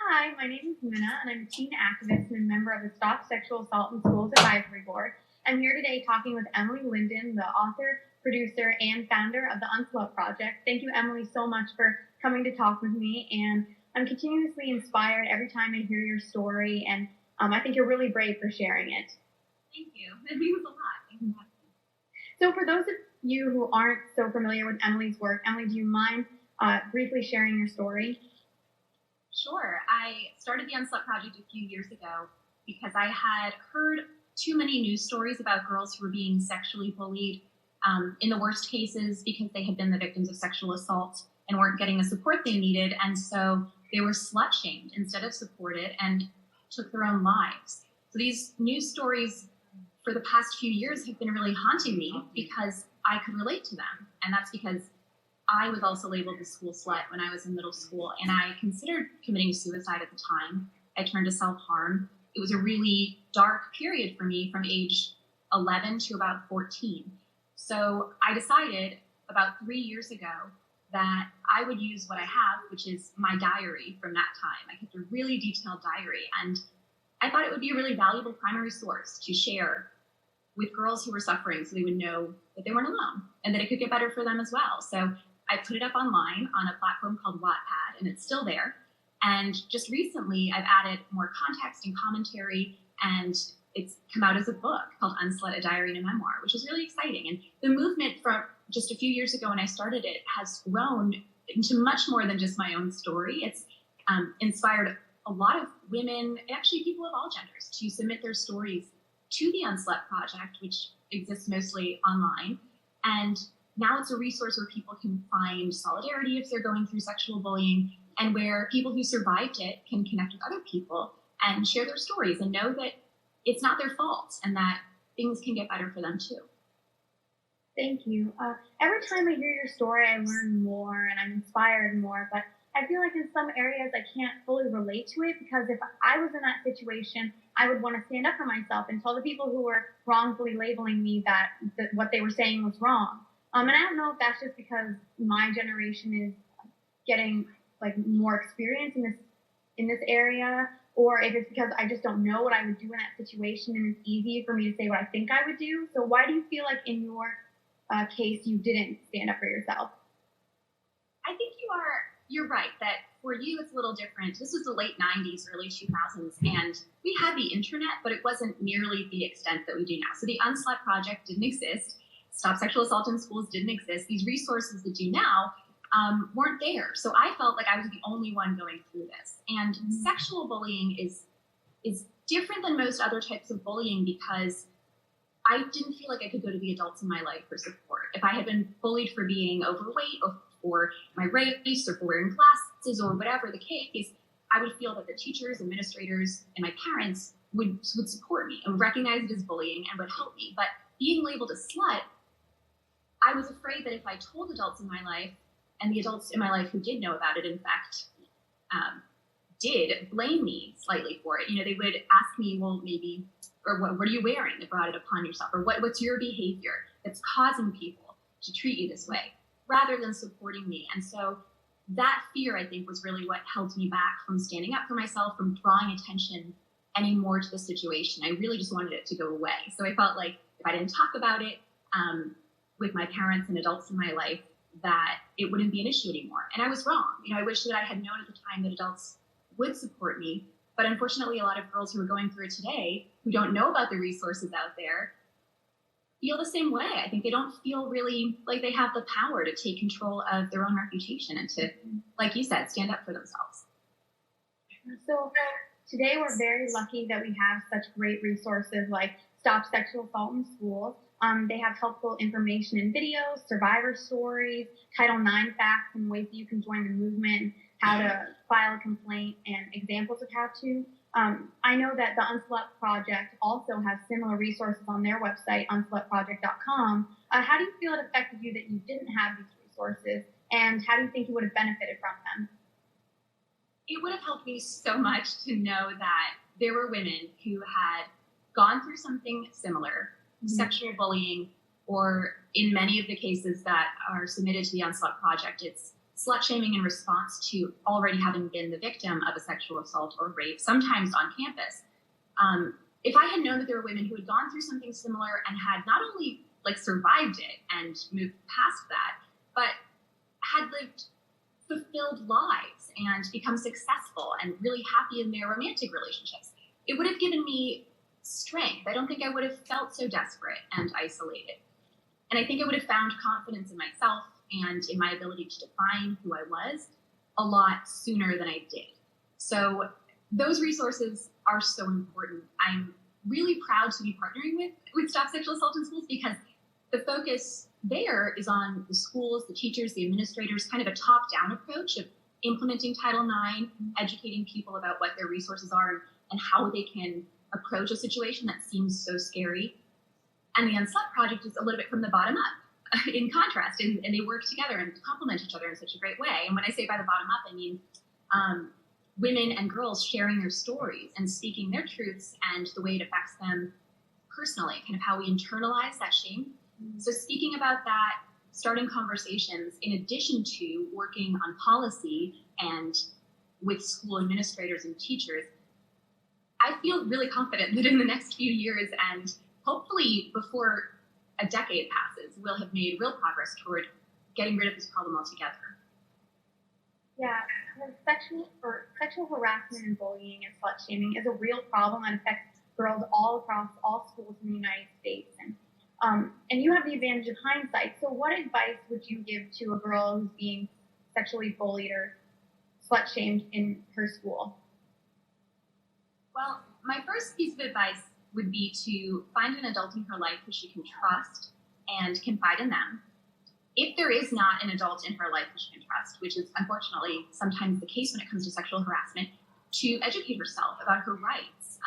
Hi, my name is Minna, and I'm a teen activist and a member of the Stop Sexual Assault in Schools Advisory Board. I'm here today talking with Emily Linden, the author, producer, and founder of the UnSlut Project. Thank you, Emily, so much for coming to talk with me, and I'm continuously inspired every time I hear your story, and I think you're really brave for sharing it. Thank you. It means a lot. Thank you. So for those of you who aren't so familiar with Emily's work, Emily, do you mind briefly sharing your story? Sure. I started the UnSlut Project a few years ago because I had heard too many news stories about girls who were being sexually bullied, in the worst cases because they had been the victims of sexual assault and weren't getting the support they needed. And so they were slut shamed instead of supported and took their own lives. So these news stories for the past few years have been really haunting me because I could relate to them. And that's because I was also labeled the school slut when I was in middle school, and I considered committing suicide at the time. I turned to self-harm. It was a really dark period for me from age 11 to about 14. So I decided about 3 years ago that I would use what I have, which is my diary from that time. I kept a really detailed diary, and I thought it would be a really valuable primary source to share with girls who were suffering so they would know that they weren't alone and that it could get better for them as well. So I put it up online on a platform called Wattpad, and it's still there. And just recently, I've added more context and commentary, and it's come out as a book called UnSlut, a Diary and a Memoir, which is really exciting. And the movement from just a few years ago when I started it has grown into much more than just my own story. It's inspired a lot of women, actually people of all genders, to submit their stories to the UnSlut Project, which exists mostly online. And now it's a resource where people can find solidarity if they're going through sexual bullying, and where people who survived it can connect with other people and share their stories and know that it's not their fault and that things can get better for them too. Thank you. Every time I hear your story, I learn more and I'm inspired more, but I feel like in some areas I can't fully relate to it because if I was in that situation, I would want to stand up for myself and tell the people who were wrongfully labeling me that what they were saying was wrong. And I don't know if that's just because my generation is getting like more experience in this area, or if it's because I just don't know what I would do in that situation, and it's easy for me to say what I think I would do. So why do you feel like in your case you didn't stand up for yourself? I think you're right that for you it's a little different. This was the late 90s, early 2000s, and we had the internet, but it wasn't nearly the extent that we do now. So the UnSlut Project didn't exist. Stop Sexual Assault in Schools didn't exist. These resources that do now weren't there. So I felt like I was the only one going through this. And sexual bullying is different than most other types of bullying because I didn't feel like I could go to the adults in my life for support. If I had been bullied for being overweight or for my race or for wearing glasses or whatever the case, I would feel that the teachers, administrators, and my parents would support me and recognize it as bullying and would help me. But being labeled a slut, I was afraid that if I told adults in my life, and the adults in my life who did know about it, in fact, did blame me slightly for it. You know, they would ask me, well, maybe, or what are you wearing that brought it upon yourself? Or what's your behavior that's causing people to treat you this way, rather than supporting me? And so that fear, I think, was really what held me back from standing up for myself, from drawing attention anymore to the situation. I really just wanted it to go away. So I felt like if I didn't talk about it with my parents and adults in my life, that it wouldn't be an issue anymore. And I was wrong. You know, I wish that I had known at the time that adults would support me. But unfortunately, a lot of girls who are going through it today, who don't know about the resources out there, feel the same way. I think they don't feel really like they have the power to take control of their own reputation and to, like you said, stand up for themselves. So today we're very lucky that we have such great resources like Stop Sexual Assault in Schools. They have helpful information in videos, survivor stories, Title IX facts and ways that you can join the movement, how to file a complaint, and examples of how to. I know that the UnSlut Project also has similar resources on their website, unslutproject.com. How do you feel it affected you that you didn't have these resources, and how do you think you would have benefited from them? It would have helped me so much to know that there were women who had gone through something similar, sexual bullying, or in many of the cases that are submitted to the UnSlut Project, it's slut shaming in response to already having been the victim of a sexual assault or rape, sometimes on campus. If I had known that there were women who had gone through something similar and had not only like survived it and moved past that, but had lived fulfilled lives and become successful and really happy in their romantic relationships, it would have given me strength. I don't think I would have felt so desperate and isolated. And I think I would have found confidence in myself and in my ability to define who I was a lot sooner than I did. So those resources are so important. I'm really proud to be partnering with Stop Sexual Assault in Schools because the focus there is on the schools, the teachers, the administrators, kind of a top-down approach of implementing Title IX, educating people about what their resources are and how they can approach a situation that seems so scary. And the UnSlut Project is a little bit from the bottom up, in contrast, and they work together and complement each other in such a great way. And when I say by the bottom up, I mean women and girls sharing their stories and speaking their truths and the way it affects them personally, kind of how we internalize that shame. So speaking about that, starting conversations in addition to working on policy and with school administrators and teachers, I feel really confident that in the next few years and hopefully before a decade passes, we'll have made real progress toward getting rid of this problem altogether. Yeah, sexual harassment and bullying and slut shaming is a real problem and affects girls all across all schools in the United States. And you have the advantage of hindsight. So what advice would you give to a girl who's being sexually bullied or slut shamed in her school? Well, my first piece of advice would be to find an adult in her life who she can trust and confide in them. If there is not an adult in her life who she can trust, which is unfortunately sometimes the case when it comes to sexual harassment, to educate herself about her rights.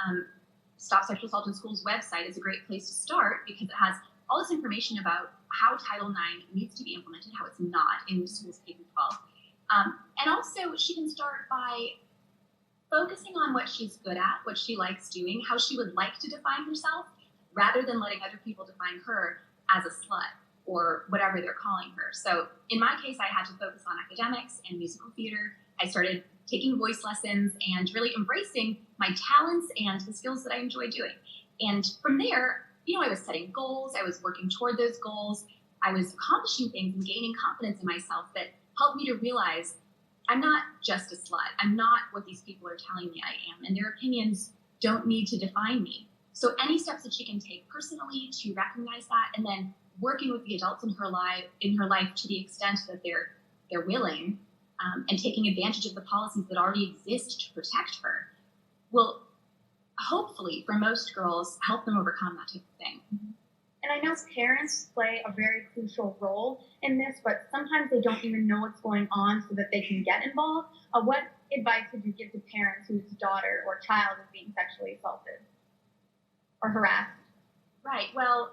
Stop Sexual Assault in Schools website is a great place to start because it has all this information about how Title IX needs to be implemented, how it's not in schools K through 12. And also she can start by focusing on what she's good at, what she likes doing, how she would like to define herself, rather than letting other people define her as a slut or whatever they're calling her. So in my case, I had to focus on academics and musical theater. I started taking voice lessons and really embracing my talents and the skills that I enjoy doing. And from there, I was setting goals. I was working toward those goals. I was accomplishing things and gaining confidence in myself that helped me to realize I'm not just a slut. I'm not what these people are telling me I am. And their opinions don't need to define me. So any steps that she can take personally to recognize that, and then working with the adults in her life to the extent that they're willing, and taking advantage of the policies that already exist to protect her, will hopefully, for most girls, help them overcome that type of thing. And I know parents play a very crucial role in this, but sometimes they don't even know what's going on so that they can get involved. What advice would you give to parents whose daughter or child is being sexually assaulted or harassed? Right. Well,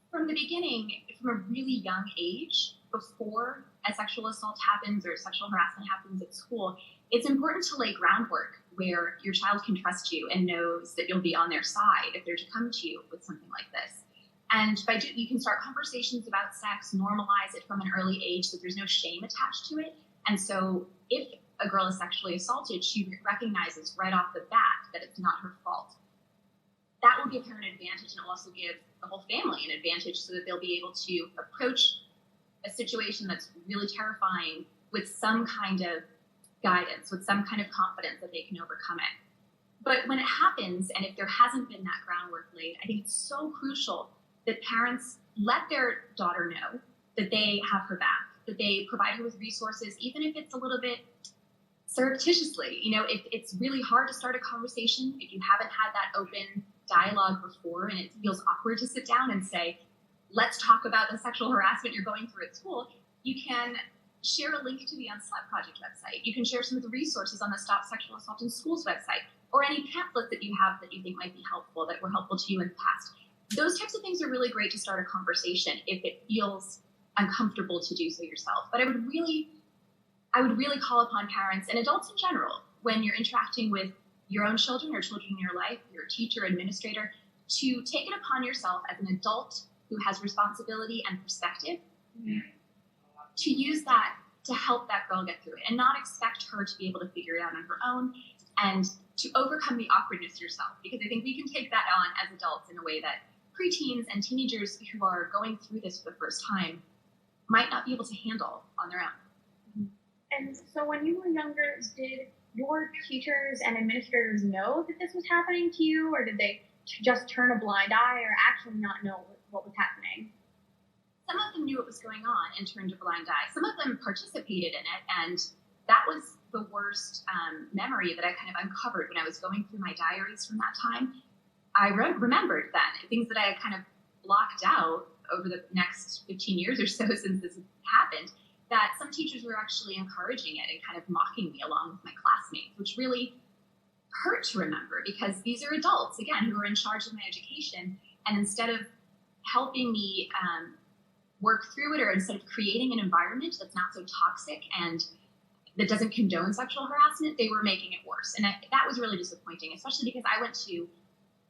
from the beginning, from a really young age, before a sexual assault happens or sexual harassment happens at school, it's important to lay groundwork where your child can trust you and knows that you'll be on their side if they're to come to you with something like this. And you can start conversations about sex, normalize it from an early age so there's no shame attached to it. And so if a girl is sexually assaulted, she recognizes right off the bat that it's not her fault. That will give her an advantage and also give the whole family an advantage so that they'll be able to approach a situation that's really terrifying with some kind of guidance, with some kind of confidence that they can overcome it. But when it happens, and if there hasn't been that groundwork laid, I think it's so crucial that parents let their daughter know that they have her back, that they provide her with resources, even if it's a little bit surreptitiously. If it's really hard to start a conversation, if you haven't had that open dialogue before and it feels awkward to sit down and say, let's talk about the sexual harassment you're going through at school, you can share a link to the UnSlut Project website. You can share some of the resources on the Stop Sexual Assault in Schools website, or any pamphlets that you have that you think might be helpful, that were helpful to you in the past. Those types of things are really great to start a conversation if it feels uncomfortable to do so yourself. But I would really call upon parents and adults in general, when you're interacting with your own children or children in your life, your teacher, administrator, to take it upon yourself as an adult who has responsibility and perspective, to use that to help that girl get through it and not expect her to be able to figure it out on her own and to overcome the awkwardness yourself. Because I think we can take that on as adults in a way that preteens and teenagers who are going through this for the first time might not be able to handle on their own. And so when you were younger, did your teachers and administrators know that this was happening to you, or did they just turn a blind eye or actually not know what was happening? Some of them knew what was going on and turned a blind eye. Some of them participated in it, and that was the worst memory that I kind of uncovered when I was going through my diaries from that time. I remembered then things that I had kind of blocked out over the next 15 years or so since this happened, that some teachers were actually encouraging it and kind of mocking me along with my classmates, which really hurt to remember because these are adults, again, who are in charge of my education. And instead of helping me work through it, or instead of creating an environment that's not so toxic and that doesn't condone sexual harassment, they were making it worse. And that was really disappointing, especially because I went to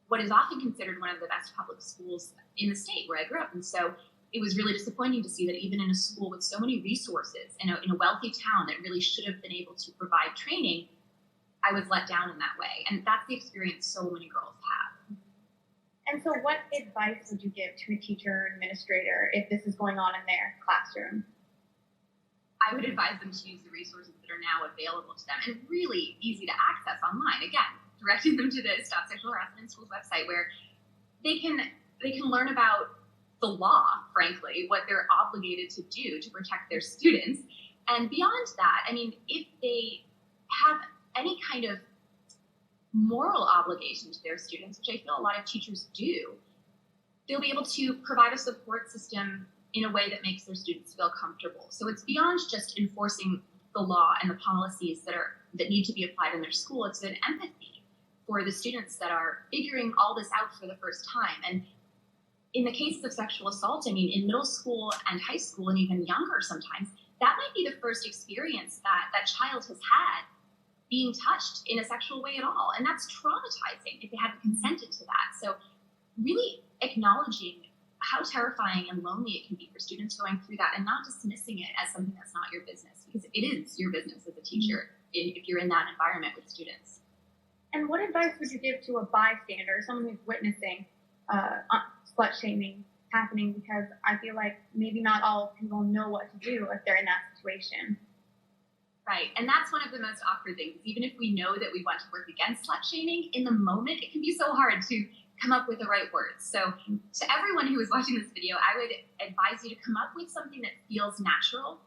what is often considered one of the best public schools in the state where I grew up. And so it was really disappointing to see that even in a school with so many resources, in a wealthy town that really should have been able to provide training, I was let down in that way. And that's the experience so many girls have. And so what advice would you give to a teacher or administrator if this is going on in their classroom? I would advise them to use the resources that are now available to them and really easy to access online. Again, directing them to the Stop Sexual Harassment in Schools website, where they can learn about the law, frankly, what they're obligated to do to protect their students. And beyond that, I mean, if they have any kind of moral obligation to their students, which I feel a lot of teachers do, they'll be able to provide a support system in a way that makes their students feel comfortable. So it's beyond just enforcing the law and the policies that need to be applied in their school. It's an empathy for the students that are figuring all this out for the first time. And in the cases of sexual assault, I mean, in middle school and high school and even younger sometimes, that might be the first experience that child has had being touched in a sexual way at all. And that's traumatizing if they haven't consented to that. So really acknowledging how terrifying and lonely it can be for students going through that and not dismissing it as something that's not your business, because it is your business as a teacher if you're in that environment with students. And what advice would you give to a bystander, someone who's witnessing slut shaming happening? Because I feel like maybe not all people know what to do if they're in that situation. Right, and that's one of the most awkward things. Even if we know that we want to work against slut shaming, in the moment it can be so hard to come up with the right words. So to everyone who is watching this video, I would advise you to come up with something that feels natural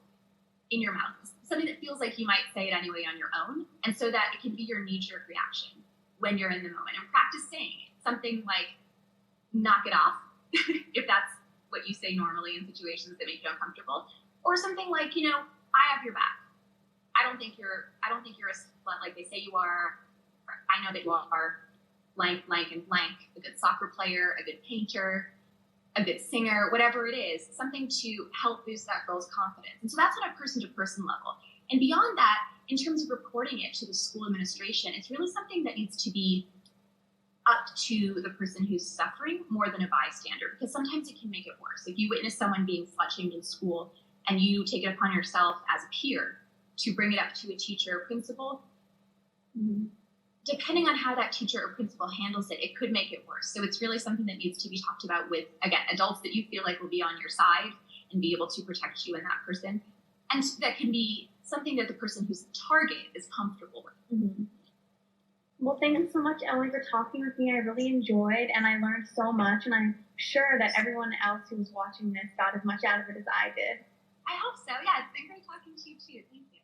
in your mouth, something that feels like you might say it anyway on your own, and so that it can be your knee-jerk reaction when you're in the moment. And practice saying it. Something like, knock it off, if that's what you say normally in situations that make you uncomfortable. Or something like, I have your back. I don't think you're a slut like they say you are. I know that you are blank, blank, and blank, a good soccer player, a good painter, a good singer, whatever it is, something to help boost that girl's confidence. And so that's on a person-to-person level. And beyond that, in terms of reporting it to the school administration, it's really something that needs to be up to the person who's suffering more than a bystander, because sometimes it can make it worse. If you witness someone being slut-shamed in school and you take it upon yourself as a peer to bring it up to a teacher or principal, depending on how that teacher or principal handles it, it could make it worse. So it's really something that needs to be talked about with, again, adults that you feel like will be on your side and be able to protect you and that person. And that can be something that the person who's the target is comfortable with. Well, thank you so much, Ellie, for talking with me. I really enjoyed, and I learned so much, and I'm sure that everyone else who was watching this got as much out of it as I did. I hope so. Yeah, it's been great talking to you, too. Thank you.